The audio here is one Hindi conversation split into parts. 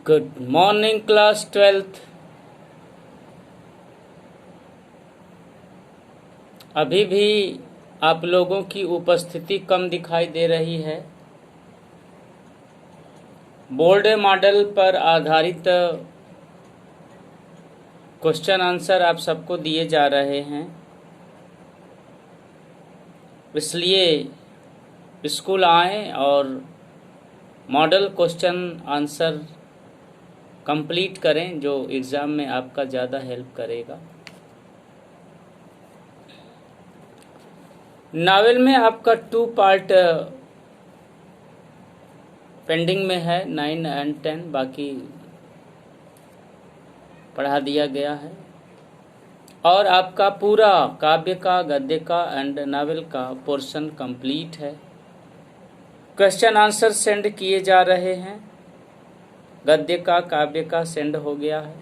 Good morning class 12th। अभी भी आप लोगों की उपस्थिति कम दिखाई दे रही है। बोर्ड मॉडल पर आधारित क्वेश्चन आंसर आप सबको दिए जा रहे हैं, इसलिए स्कूल आएं और मॉडल क्वेश्चन आंसर कंप्लीट करें, जो एग्ज़ाम में आपका ज़्यादा हेल्प करेगा। नावल में आपका 2 पार्ट पेंडिंग में है, 9 और 10 बाकी पढ़ा दिया गया है, और आपका पूरा काव्य का, गद्य का एंड नावल का पोर्शन कंप्लीट है। क्वेश्चन आंसर सेंड किए जा रहे हैं। गद्य का, काव्य का सेंड हो गया है,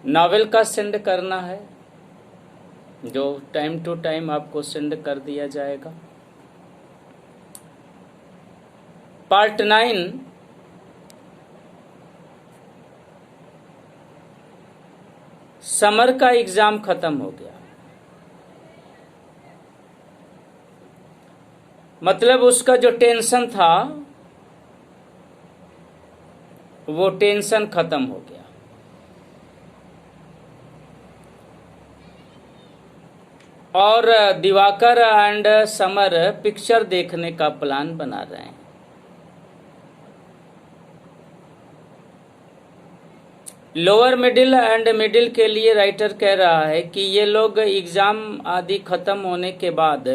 नावल का सेंड करना है, जो टाइम टू टाइम आपको सेंड कर दिया जाएगा। पार्ट 9 समर का एग्जाम खत्म हो गया, मतलब उसका जो टेंशन था वो टेंशन खत्म हो गया। और दिवाकर एंड समर पिक्चर देखने का प्लान बना रहे हैं। लोअर मिडिल एंड मिडिल के लिए राइटर कह रहा है कि ये लोग एग्जाम आदि खत्म होने के बाद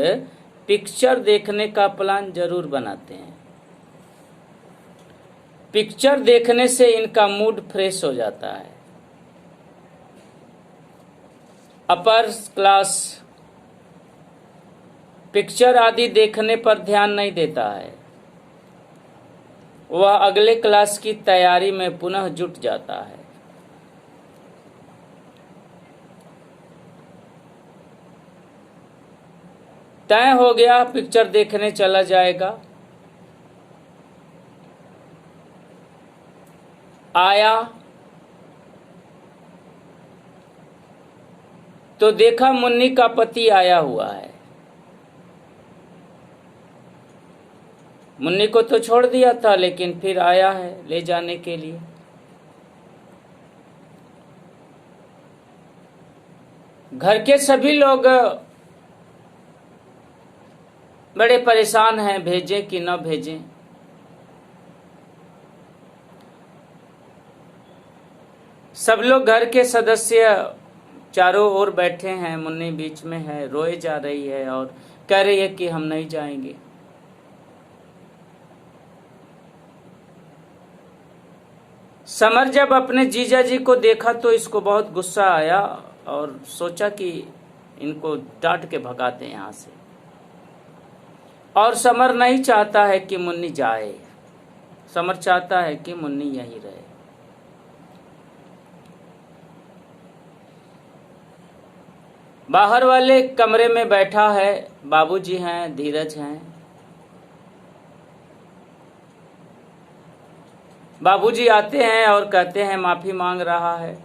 पिक्चर देखने का प्लान जरूर बनाते हैं। पिक्चर देखने से इनका मूड फ्रेश हो जाता है। अपर क्लास पिक्चर आदि देखने पर ध्यान नहीं देता है, वह अगले क्लास की तैयारी में पुनः जुट जाता है। तय हो गया, पिक्चर देखने चला जाएगा। आया तो देखा मुन्नी का पति आया हुआ है। मुन्नी को तो छोड़ दिया था, लेकिन फिर आया है ले जाने के लिए। घर के सभी लोग बड़े परेशान हैं, भेजें कि न भेजें। सब लोग घर के सदस्य चारों ओर बैठे हैं, मुन्नी बीच में है, रोए जा रही है और कह रही है कि हम नहीं जाएंगे। समर जब अपने जीजा जी को देखा तो इसको बहुत गुस्सा आया और सोचा कि इनको डांट के भगाते हैं यहाँ से। और समर नहीं चाहता है कि मुन्नी जाए, समर चाहता है कि मुन्नी यहीं रहे। बाहर वाले कमरे में बैठा है, बाबूजी हैं, धीरज हैं। बाबूजी आते हैं और कहते हैं माफी मांग रहा है।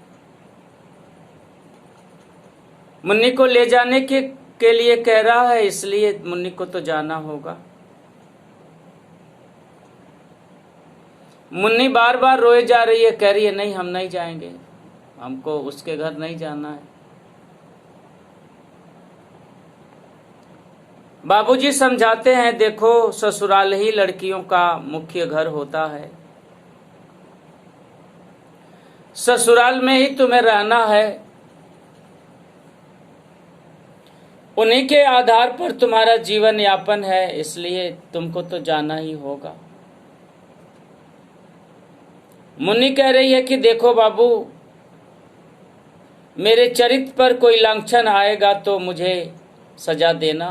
मुन्नी को ले जाने के लिए कह रहा है, इसलिए मुन्नी को तो जाना होगा। मुन्नी बार बार रोए जा रही है, कह रही है नहीं हम नहीं जाएंगे, हमको उसके घर नहीं जाना है। बाबूजी समझाते हैं, देखो ससुराल ही लड़कियों का मुख्य घर होता है, ससुराल में ही तुम्हें रहना है, उन्हीं के आधार पर तुम्हारा जीवन यापन है, इसलिए तुमको तो जाना ही होगा। मुन्नी कह रही है कि देखो बाबू, मेरे चरित्र पर कोई लांछन आएगा तो मुझे सजा देना।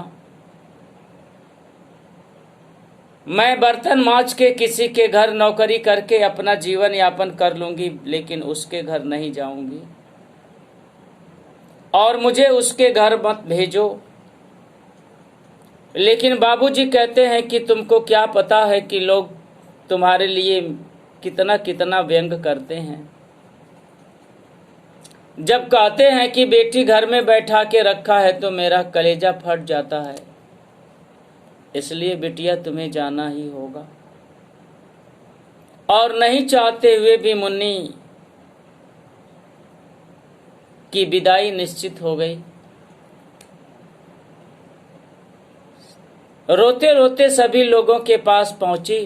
मैं बर्तन मांज के किसी के घर नौकरी करके अपना जीवन यापन कर लूंगी, लेकिन उसके घर नहीं जाऊंगी, और मुझे उसके घर मत भेजो। लेकिन बाबूजी कहते हैं कि तुमको क्या पता है कि लोग तुम्हारे लिए कितना कितना व्यंग करते हैं। जब कहते हैं कि बेटी घर में बैठा के रखा है तो मेरा कलेजा फट जाता है। इसलिए बिटिया तुम्हें जाना ही होगा। और नहीं चाहते हुए भी मुन्नी की विदाई निश्चित हो गई। रोते रोते सभी लोगों के पास पहुंची।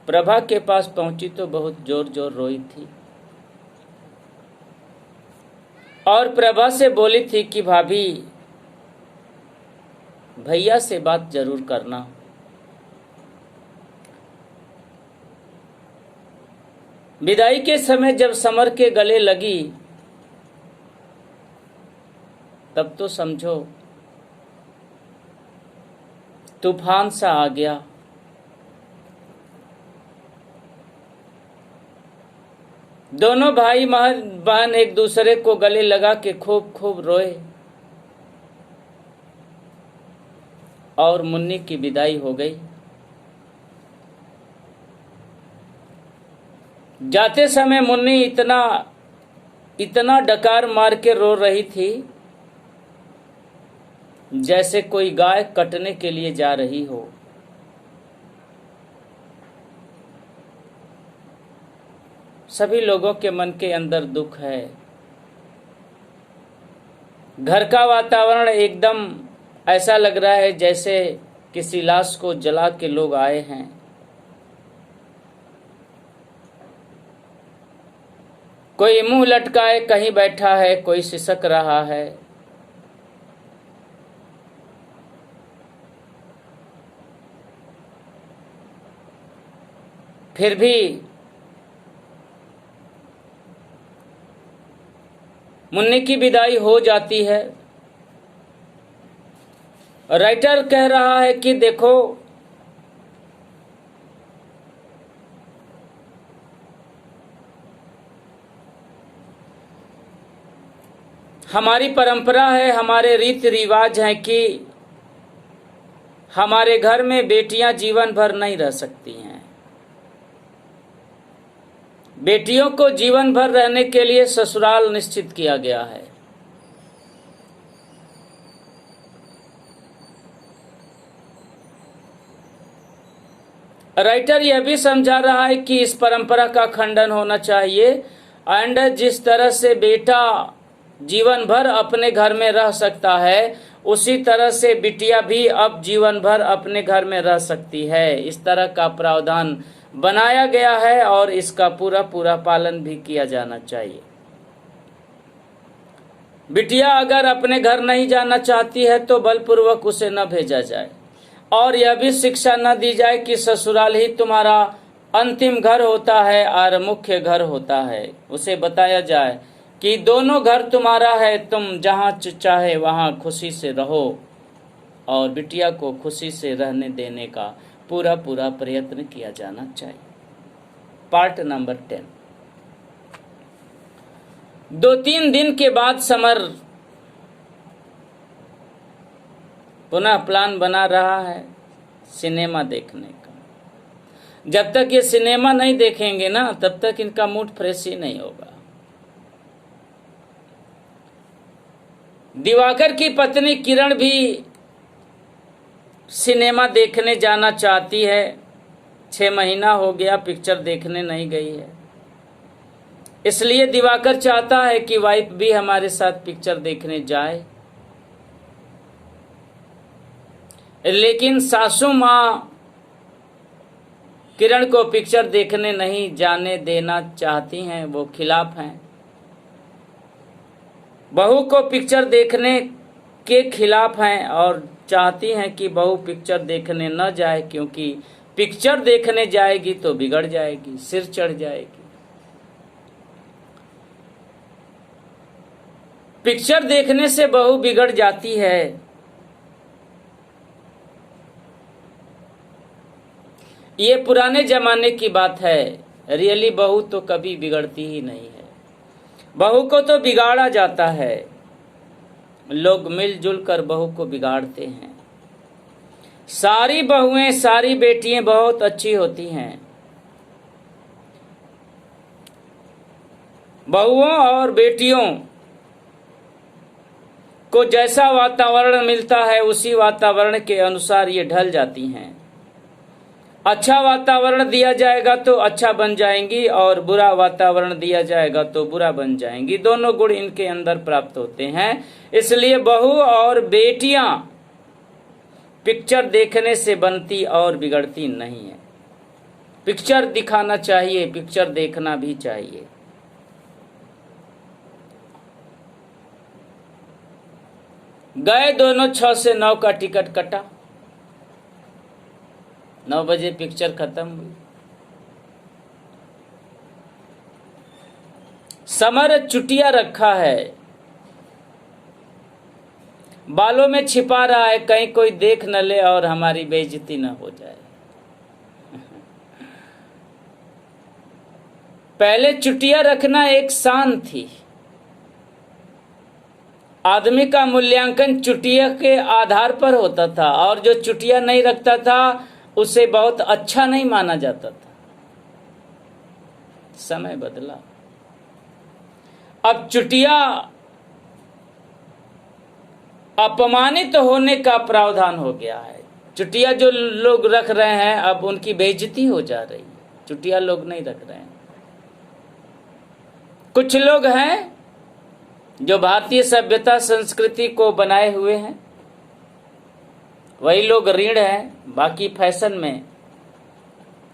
प्रभा के पास पहुंची तो बहुत जोर जोर रोई थी और प्रभा से बोली थी कि भाभी, भैया से बात जरूर करना। विदाई के समय जब समर के गले लगी तब तो समझो तूफान सा आ गया। दोनों भाई बहन एक दूसरे को गले लगा के खूब खूब रोए और मुन्नी की विदाई हो गई। जाते समय मुन्नी इतना डकार मार के रो रही थी जैसे कोई गाय कटने के लिए जा रही हो। सभी लोगों के मन के अंदर दुख है। घर का वातावरण एकदम ऐसा लग रहा है जैसे किसी लाश को जला के लोग आए हैं। कोई मुंह लटकाए कहीं बैठा है, कोई सिसक रहा है। फिर भी मुन्नी की विदाई हो जाती है। राइटर कह रहा है कि देखो, हमारी परंपरा है, हमारे रीति रिवाज हैं कि हमारे घर में बेटियां जीवन भर नहीं रह सकती हैं। बेटियों को जीवन भर रहने के लिए ससुराल निश्चित किया गया है। राइटर यह भी समझा रहा है कि इस परंपरा का खंडन होना चाहिए एंड जिस तरह से बेटा जीवन भर अपने घर में रह सकता है उसी तरह से बिटिया भी अब जीवन भर अपने घर में रह सकती है। इस तरह का प्रावधान बनाया गया है और इसका पूरा पूरा पालन भी किया जाना चाहिए। बिटिया अगर अपने घर नहीं जाना चाहती है तो बलपूर्वक उसे न भेजा जाए और यह भी शिक्षा न दी जाए कि ससुराल ही तुम्हारा अंतिम घर होता है और मुख्य घर होता है। उसे बताया जाए कि दोनों घर तुम्हारा है, तुम जहाँ चाहे वहाँ खुशी से रहो और बिटिया को खुशी से रहने देने का पूरा पूरा प्रयत्न किया जाना चाहिए। Part number 10। 2-3 दिन के बाद समर पुनः प्लान बना रहा है सिनेमा देखने का। जब तक ये सिनेमा नहीं देखेंगे ना तब तक इनका मूड फ्रेश ही नहीं होगा। दिवाकर की पत्नी किरण भी सिनेमा देखने जाना चाहती है। 6 महीना हो गया पिक्चर देखने नहीं गई है, इसलिए दिवाकर चाहता है कि वाइफ भी हमारे साथ पिक्चर देखने जाए। लेकिन सासू माँ किरण को पिक्चर देखने नहीं जाने देना चाहती हैं, वो खिलाफ हैं। बहू को पिक्चर देखने के खिलाफ हैं और चाहती हैं कि बहू पिक्चर देखने न जाए, क्योंकि पिक्चर देखने जाएगी तो बिगड़ जाएगी, सिर चढ़ जाएगी। पिक्चर देखने से बहू बिगड़ जाती है। ये पुराने जमाने की बात है। रियली बहू तो कभी बिगड़ती ही नहीं है। बहू को तो बिगाड़ा जाता है। लोग मिलजुल कर बहू को बिगाड़ते हैं। सारी बहुएं, सारी बेटियां बहुत अच्छी होती हैं। बहुओं और बेटियों को जैसा वातावरण मिलता है उसी वातावरण के अनुसार ये ढल जाती हैं। अच्छा वातावरण दिया जाएगा तो अच्छा बन जाएंगी और बुरा वातावरण दिया जाएगा तो बुरा बन जाएंगी। दोनों गुण इनके अंदर प्राप्त होते हैं। इसलिए बहू और बेटियां पिक्चर देखने से बनती और बिगड़ती नहीं है। पिक्चर दिखाना चाहिए, पिक्चर देखना भी चाहिए। गए दोनों 6 से 9 का टिकट कटा। 9 बजे पिक्चर खत्म हुई। समर चुटिया रखा है, बालों में छिपा रहा है, कहीं कोई देख न ले और हमारी बेइज्जती न हो जाए। पहले चुटिया रखना एक शान थी। आदमी का मूल्यांकन चुटिया के आधार पर होता था और जो चुटिया नहीं रखता था उसे बहुत अच्छा नहीं माना जाता था। समय बदला। अब चुटिया अपमानित होने का प्रावधान हो गया है। चुटिया जो लोग रख रहे हैं अब उनकी बेइज्जती हो जा रही है। चुटिया लोग नहीं रख रहे हैं। कुछ लोग हैं जो भारतीय सभ्यता संस्कृति को बनाए हुए हैं, वही लोग ऋण हैं। बाकी फैशन में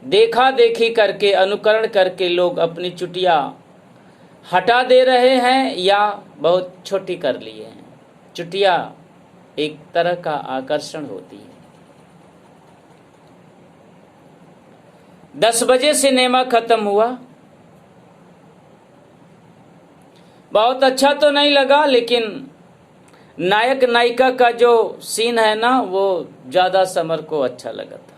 देखा देखी करके, अनुकरण करके लोग अपनी चुटिया हटा दे रहे हैं या बहुत छोटी कर लिए हैं। चुटिया एक तरह का आकर्षण होती है। 10 बजे सिनेमा खत्म हुआ। बहुत अच्छा तो नहीं लगा, लेकिन नायक नायिका का जो सीन है ना वो ज्यादा समर को अच्छा लगा था।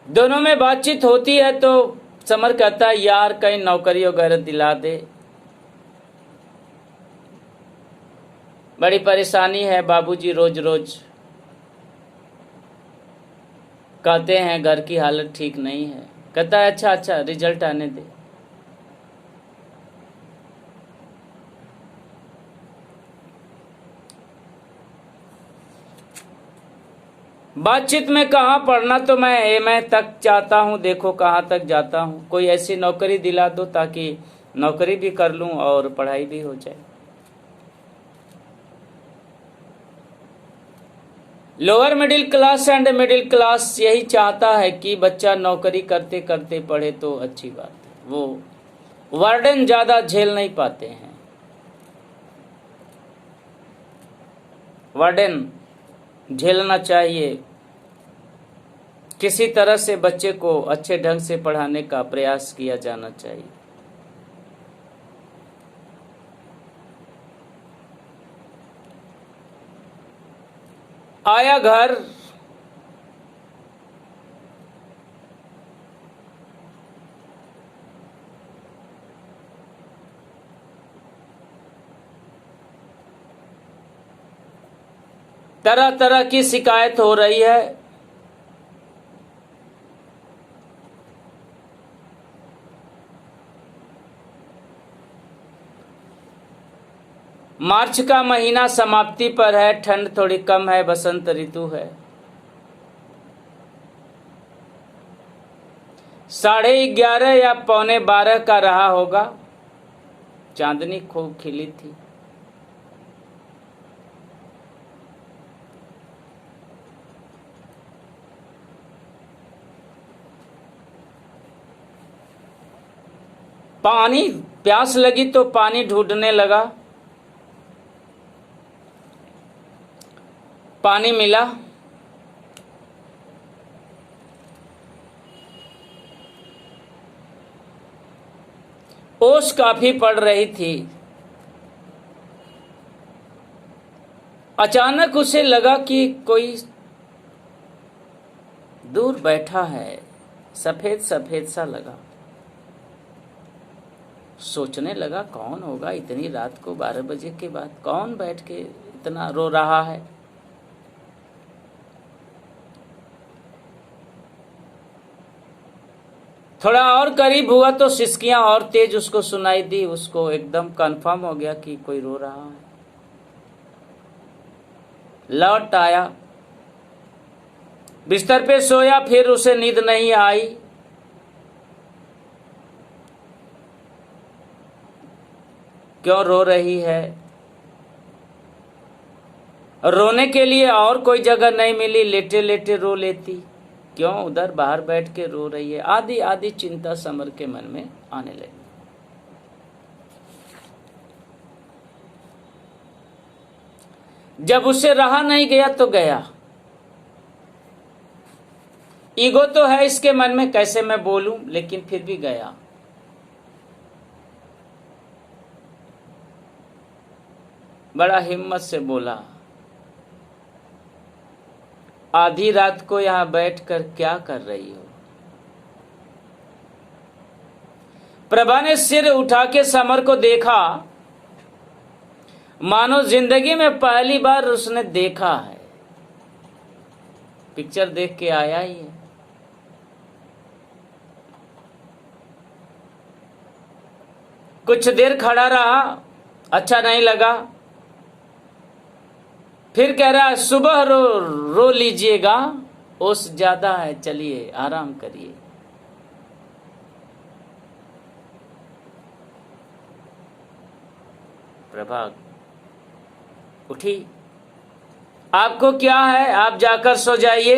दोनों में बातचीत होती है तो समर कहता है यार कहीं नौकरी वगैरह दिला दे, बड़ी परेशानी है। बाबूजी रोज रोज कहते हैं घर की हालत ठीक नहीं है। कहता है अच्छा अच्छा रिजल्ट आने दे। बातचीत में कहा पढ़ना तो मैं एमए तक चाहता हूँ, देखो कहाँ तक जाता हूँ। कोई ऐसी नौकरी दिला दो ताकि नौकरी भी कर लूँ और पढ़ाई भी हो जाए। Lower middle class and middle class यही चाहता है कि बच्चा नौकरी करते करते पढ़े तो अच्छी बात है। वो वर्डन ज्यादा झेल नहीं पाते हैं। वर्डन झेलना चाहिए। किसी तरह से बच्चे को अच्छे ढंग से पढ़ाने का प्रयास किया जाना चाहिए। आया घर, तरह तरह की शिकायत हो रही है। मार्च का महीना समाप्ति पर है, ठंड थोड़ी कम है, बसंत ऋतु है। 11:30 या 11:45 का रहा होगा। चांदनी खूब खिली थी। पानी, प्यास लगी तो पानी ढूंढने लगा। पानी मिला। ओस काफी पड़ रही थी। अचानक उसे लगा कि कोई दूर बैठा है, सफेद सफेद सा लगा। सोचने लगा कौन होगा इतनी रात को 12 बजे के बाद, कौन बैठ के इतना रो रहा है। थोड़ा और करीब हुआ तो सिसकियां और तेज उसको सुनाई दी। उसको एकदम कंफर्म हो गया कि कोई रो रहा है। लौट आया, बिस्तर पे सोया, फिर उसे नींद नहीं आई। क्यों रो रही है? रोने के लिए और कोई जगह नहीं मिली, लेटे लेटे रो लेती। क्यों उधर बाहर बैठ के रो रही है? आधी आधी चिंता समर के मन में आने लगी। जब उसे रहा नहीं गया तो गया। ईगो तो है इसके मन में, कैसे मैं बोलूं, लेकिन फिर भी गया। बड़ा हिम्मत से बोला, आधी रात को यहां बैठकर क्या कर रही हो? प्रभा ने सिर उठा के समर को देखा, मानो जिंदगी में पहली बार उसने देखा है। पिक्चर देख के आया ही है। कुछ देर खड़ा रहा, अच्छा नहीं लगा। फिर कह रहा, सुबह रो लीजिएगा, ओस ज्यादा है, चलिए आराम करिए। प्रभा उठी, आपको क्या है, आप जाकर सो जाइए।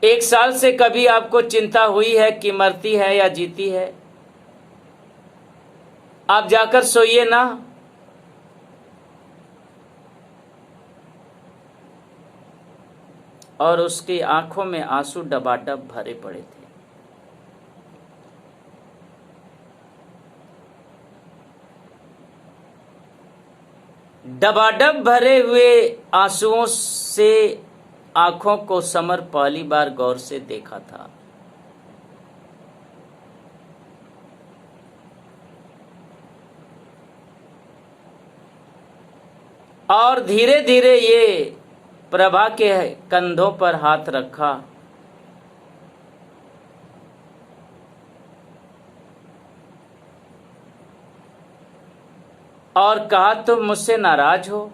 1 साल से कभी आपको चिंता हुई है कि मरती है या जीती है? आप जाकर सोइए ना। और उसकी आंखों में आंसू डबाडब भरे पड़े थे। डबाडब भरे हुए आंसुओं से आंखों को समर पहली बार गौर से देखा था। और धीरे धीरे ये प्रभा के कंधों पर हाथ रखा। और कहा, तुम मुझसे नाराज हो?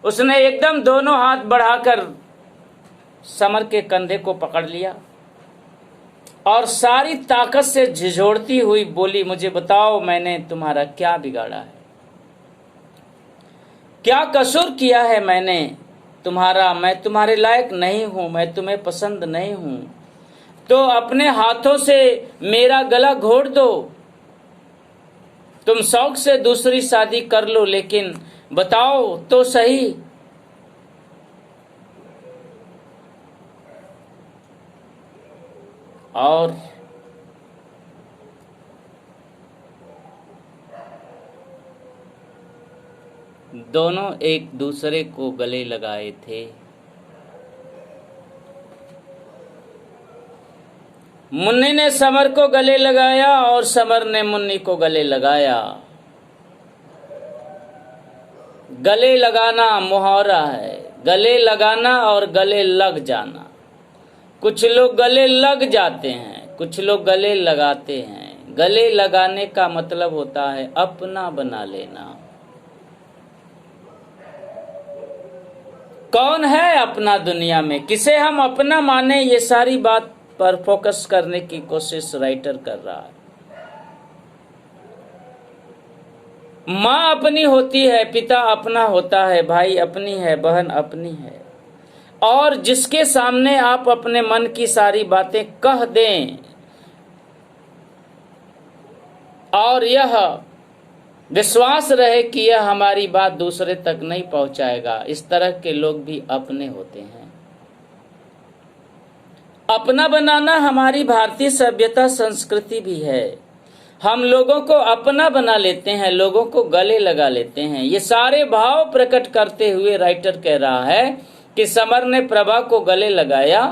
उसने एकदम दोनों हाथ बढ़ाकर समर के कंधे को पकड़ लिया और सारी ताकत से झिझोड़ती हुई बोली, मुझे बताओ, मैंने तुम्हारा क्या बिगाड़ा है? क्या कसूर किया है मैंने तुम्हारा? मैं तुम्हारे लायक नहीं हूं, मैं तुम्हें पसंद नहीं हूं, तो अपने हाथों से मेरा गला घोट दो। तुम शौक से दूसरी शादी कर लो, लेकिन बताओ तो सही। और दोनों एक दूसरे को गले लगाए थे। मुन्नी ने समर को गले लगाया और समर ने मुन्नी को गले लगाया। गले लगाना मुहावरा है, गले लगाना और गले लग जाना। कुछ लोग गले लग जाते हैं, कुछ लोग गले लगाते हैं। गले लगाने का मतलब होता है अपना बना लेना। कौन है अपना दुनिया में, किसे हम अपना माने, ये सारी बात पर फोकस करने की कोशिश राइटर कर रहा है। माँ अपनी होती है, पिता अपना होता है, भाई अपनी है, बहन अपनी है। और जिसके सामने आप अपने मन की सारी बातें कह दें और यह विश्वास रहे कि यह हमारी बात दूसरे तक नहीं पहुंचाएगा, इस तरह के लोग भी अपने होते हैं। अपना बनाना हमारी भारतीय सभ्यता संस्कृति भी है। हम लोगों को अपना बना लेते हैं, लोगों को गले लगा लेते हैं। ये सारे भाव प्रकट करते हुए राइटर कह रहा है कि समर ने प्रभा को गले लगाया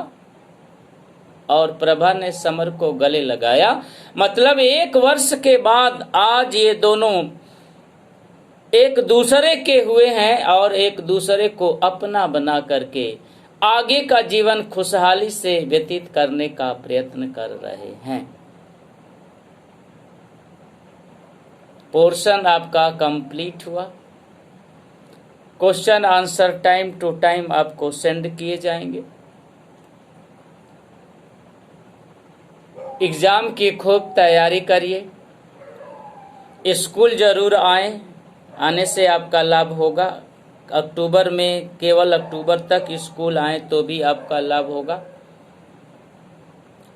और प्रभा ने समर को गले लगाया। मतलब 1 वर्ष के बाद आज ये दोनों एक दूसरे के हुए हैं और एक दूसरे को अपना बना करके आगे का जीवन खुशहाली से व्यतीत करने का प्रयत्न कर रहे हैं। पोर्शन आपका कंप्लीट हुआ। Question answer time to time आपको सेंड किए जाएंगे। एग्जाम की खूब तैयारी करिए। स्कूल जरूर आए, आने से आपका लाभ होगा। अक्टूबर में केवल अक्टूबर तक स्कूल आए तो भी आपका लाभ होगा।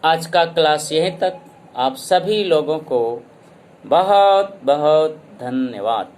आज का क्लास यहीं तक। आप सभी लोगों को बहुत बहुत धन्यवाद।